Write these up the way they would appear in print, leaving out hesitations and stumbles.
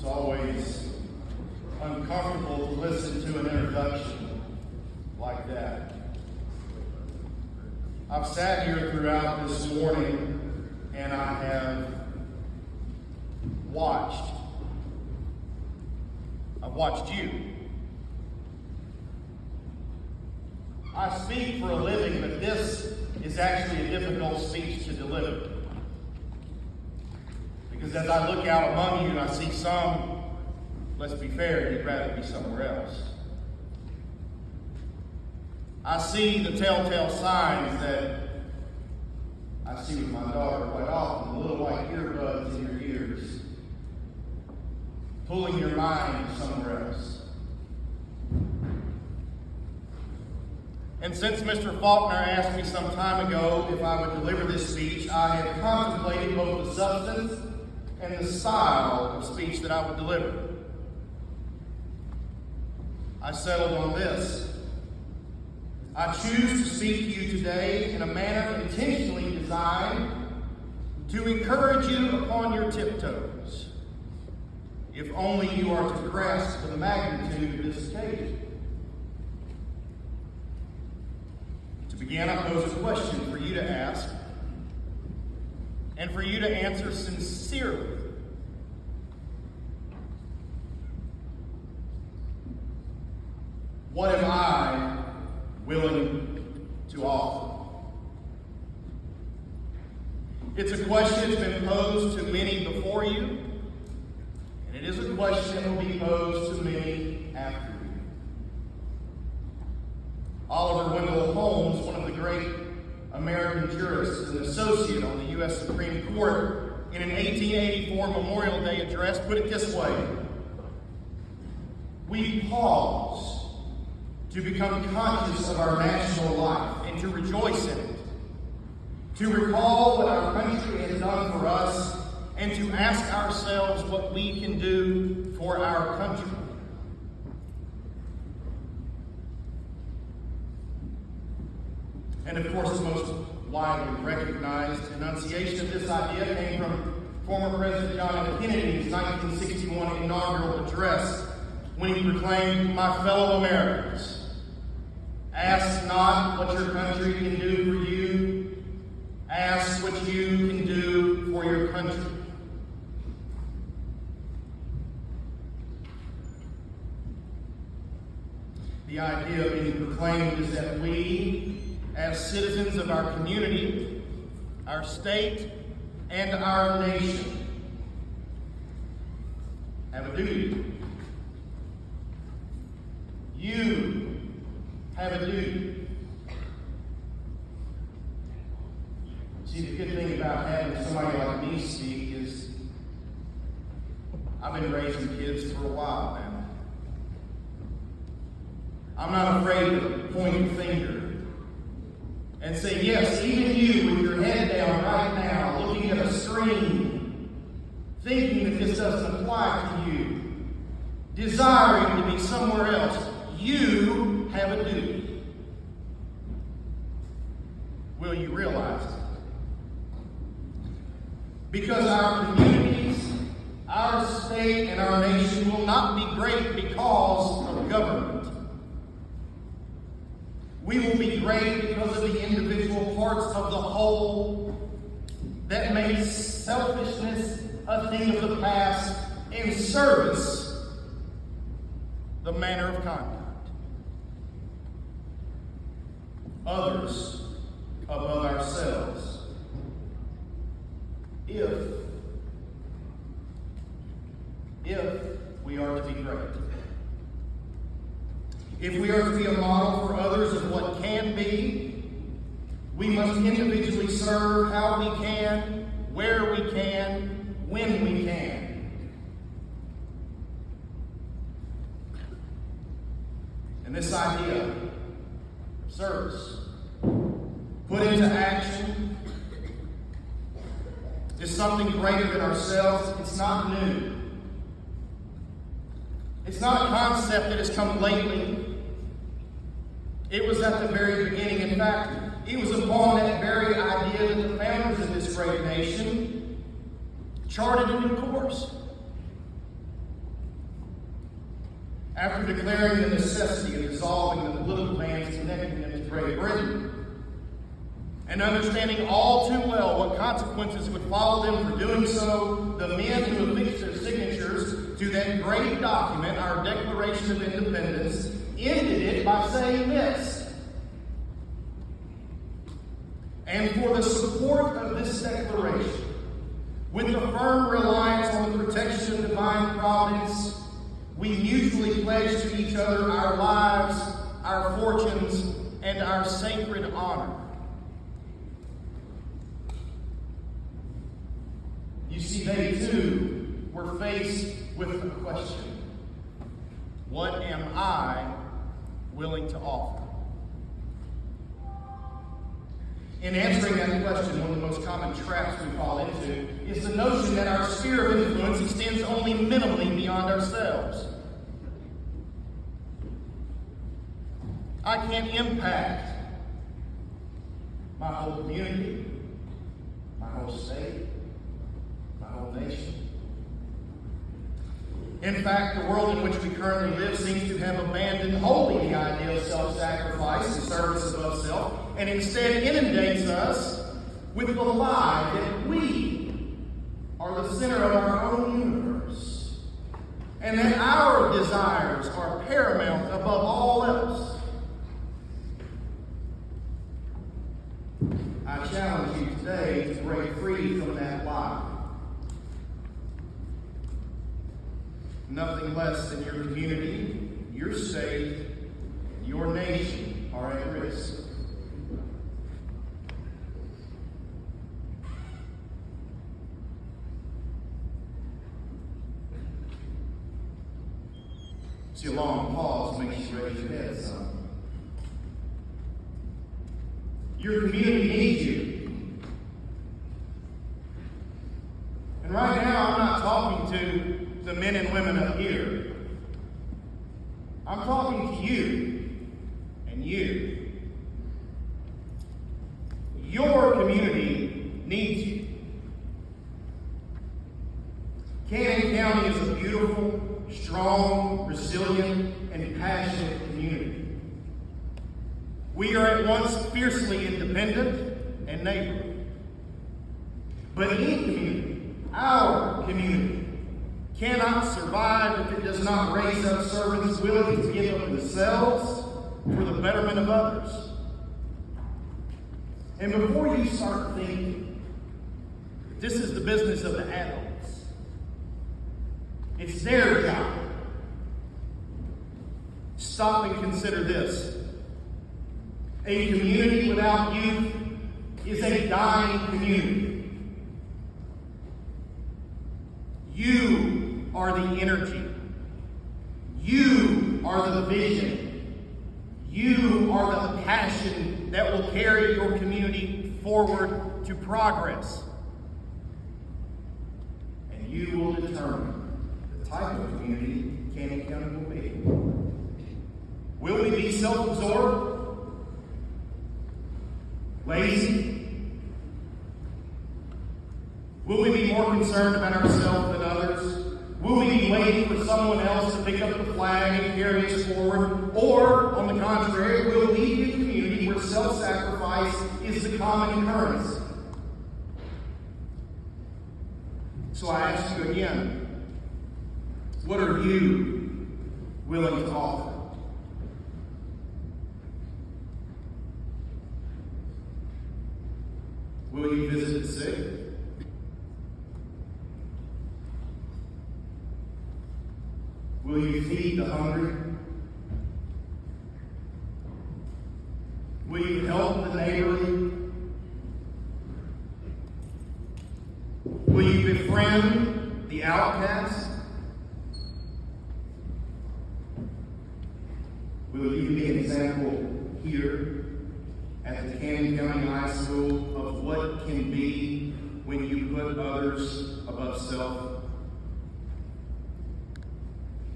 always uncomfortable to listen to an introduction like that. I've sat here throughout this morning and I have watched. I've watched you. I speak for a living, but this is actually a difficult speech to deliver. Because as I look out among you and I see some, let's be fair, you'd rather be somewhere else. I see the telltale signs that I see with my daughter quite often, the little white earbuds in your ears, pulling your mind somewhere else. And since Mr. Faulkner asked me some time ago if I would deliver this speech, I have contemplated both the substance and the style of speech that I would deliver. I settled on this. I choose to speak to you today in a manner intentionally designed to encourage you upon your tiptoes, if only you are to grasp the magnitude of this occasion. To begin, I pose a question for you to ask and for you to answer sincerely. What am I willing to offer? It's a question that's been posed to many before you, and it is a question that will be posed to many after you. Oliver Wendell Holmes, one of the great American jurists and associate on the U.S. Supreme Court, in an 1884 Memorial Day address, put it this way: we pause to become conscious of our national life and to rejoice in it, to recall what our country has done for us, and to ask ourselves what we can do for our country. And of course, the most widely recognized enunciation of this idea came from former President John F. Kennedy's 1961 inaugural address, when he proclaimed, "My fellow Americans, ask not what your country can do for you, ask what you can do for your country." The idea being proclaimed is that we, as citizens of our community, our state, and our nation, have a duty. You have a duty. See, the good thing about having somebody like me speak is I've been raising kids for a while now. I'm not afraid to point a finger and say, yes, even you with your head down right now, looking at a screen, thinking that this doesn't apply to you, desiring to be somewhere else, you have a duty. Will you realize it? Because our communities, our state, and our nation will not be great because of government. We will be great because of the individual parts of the whole that make selfishness a thing of the past and service the manner of conduct. Others above ourselves. If we are to be great. If we are to be a model for others of what can be, we must individually serve how we can, where we can, when we can. And this idea of service, put into action, is something greater than ourselves. It's not new. It's not a concept that has come lately. It was at the very beginning. In fact, it was upon that very idea that the founders of this great nation charted a new course. after declaring the necessity of dissolving the political bands connecting them to Great Britain, and understanding all too well what consequences would follow them for doing so, the men who affixed their signatures to that great document, our Declaration of Independence, ended it by saying this: "And for the support of this declaration, with the firm reliance on the protection of divine providence, we mutually pledge to each other our lives, our fortunes, and our sacred honor." You see, they too were faced with a question: what am I willing to offer? In answering that question, one of the most common traps we fall into is the notion that our sphere of influence extends only minimally beyond ourselves. I can impact my whole community, my whole state, my whole nation. In fact, the world in which we currently live seems to have abandoned wholly the idea of self-sacrifice and service above self, and instead inundates us with the lie that we are the center of our own universe, and that our desires are paramount above all else. I challenge you today to break free from that lie. Nothing less than your community, your state, your nation are at risk. See, a long pause makes you raise your head some. Your community needs you. And right now, I'm not talking to the men and women up here. I'm talking to you and you. Your community needs you. Cannon County is a beautiful, strong, resilient, and passionate community. We are at once fiercely independent and neighborly. But any community, our community, cannot survive if it does not raise up servants willing to give up themselves for the betterment of others. And before you start thinking, this is the business of the adults. It's their job. Stop and consider this. A community without youth is a dying community. You are the energy. You are the vision. You are the passion that will carry your community forward to progress. And you will determine the type of community Cannon County will be. Will we be self-absorbed? Lazy? Will we be more concerned about ourselves than others? Will we be waiting for someone else to pick up the flag and carry us forward? Or, on the contrary, will we be a community where self-sacrifice is the common occurrence? So I ask you again, what are you willing to offer? Will you visit the sick? Will you feed the hungry? Will you help the neighborly? Will you befriend the outcast? Will you be an example here at the Cannon County High School of what can be when you put others above self?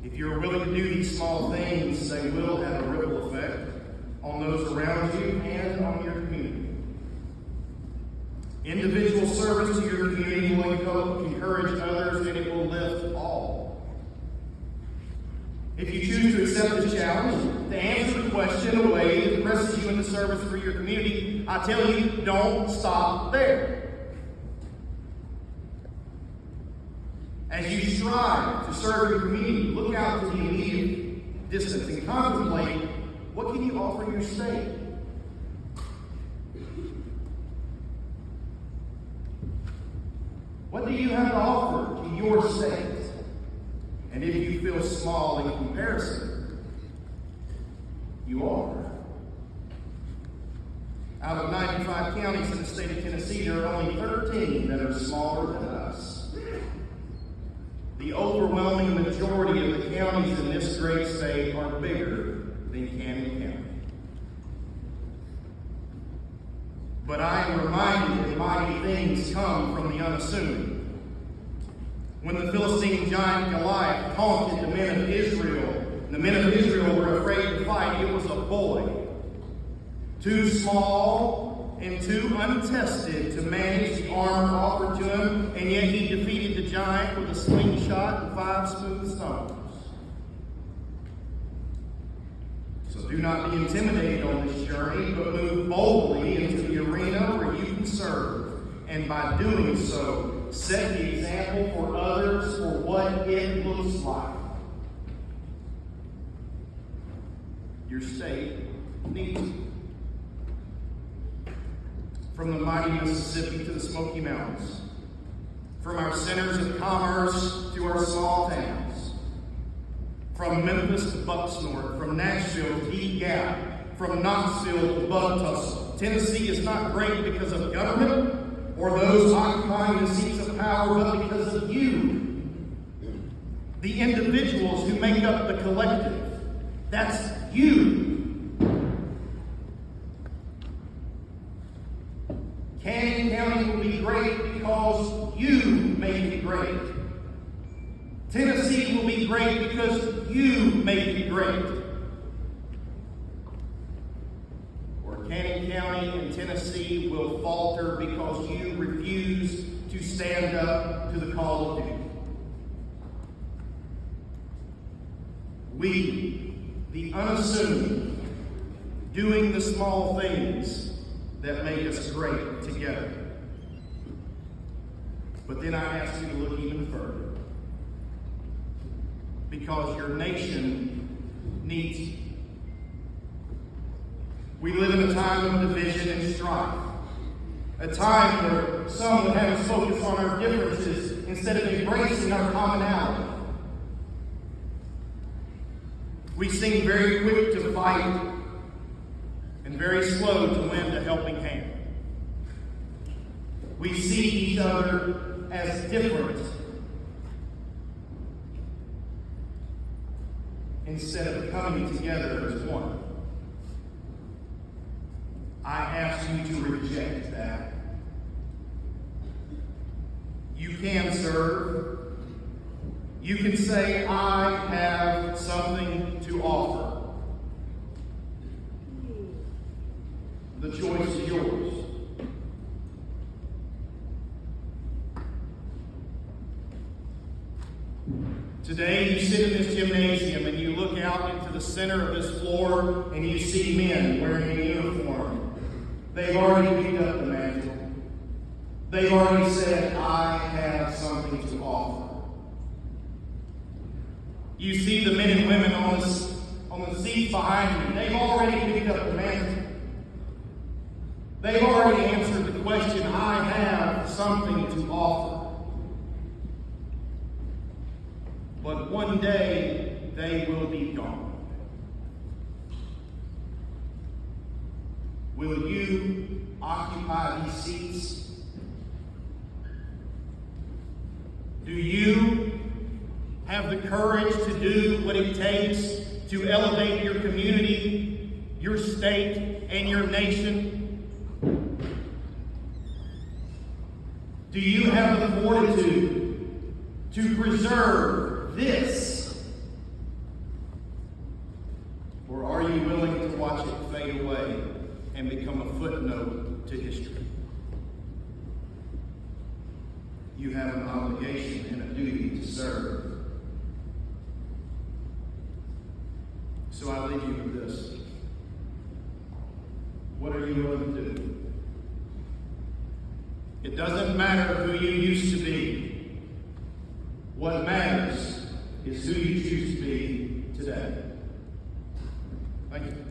If you're willing to do these small things, they will have a ripple effect on those around you and on your community. Individual service to your community will encourage others, and it will lift all. If you choose to accept this challenge to answer the question in a way that presses you into service for your community, I tell you, don't stop there. As you strive to serve your community, look out to the immediate distance and contemplate, what can you offer your state? What do you have to offer to your state? And if you feel small in comparison, you are. Out of 95 counties in the state of Tennessee, there are only 13 that are smaller than us. The overwhelming majority of the counties in this great state are bigger than Cannon County. But I am reminded that mighty things come from the unassuming. When the Philistine giant Goliath taunted the men of Israel, and the men of Israel were afraid to fight, it was a boy, too small and too untested to manage the armor offered to him, and yet he defeated the giant with a slingshot and 5 smooth stones. So do not be intimidated on this journey, but move boldly into the arena where you can serve, and by doing so, set the example for others for what it looks like. Your state needs you. From the mighty Mississippi to the Smoky Mountains, from our centers of commerce to our small towns, from Memphis to Bucksnort, from Nashville to Deep Gap, from Knoxville to Bug Tussle. Tennessee is not great because of government or those occupying the seats of power, but because of you, the individuals who make up the collective. That's you. Cannon County will be great because you make it great. Tennessee will be great because you make it great. Or Cannon County and Tennessee will falter because you refuse to stand up to the call of duty. We, the unassuming, doing the small things that make us great together. But then I ask you to look even further. Because your nation needs you. We live in a time of division and strife. A time where some would have us focus on our differences instead of embracing our commonality. We seem very quick to fight and very slow to lend a helping hand. We see each other as different instead of coming together as one. I ask you to reject that. You can serve. You can say, I have something to offer. The choice is yours. Today, you sit in this gymnasium and you look out into the center of this floor and you see men wearing a uniform. They've already picked up the mantle. They've already said, I have something to offer. You see the men and women on the seats behind you. They've already picked up the mantle. They've already answered the question, I have something to offer. But one day, they will be gone. Will you occupy these seats? Do you have the courage to do what it takes to elevate your community, your state, and your nation? Do you have the fortitude to preserve this? Or are you willing to watch it fade away and become a footnote to history? You have an obligation and a duty to serve. So I leave you with this. What are you willing to do? It doesn't matter who you used to be. What matters is who you choose to be today. Thank you.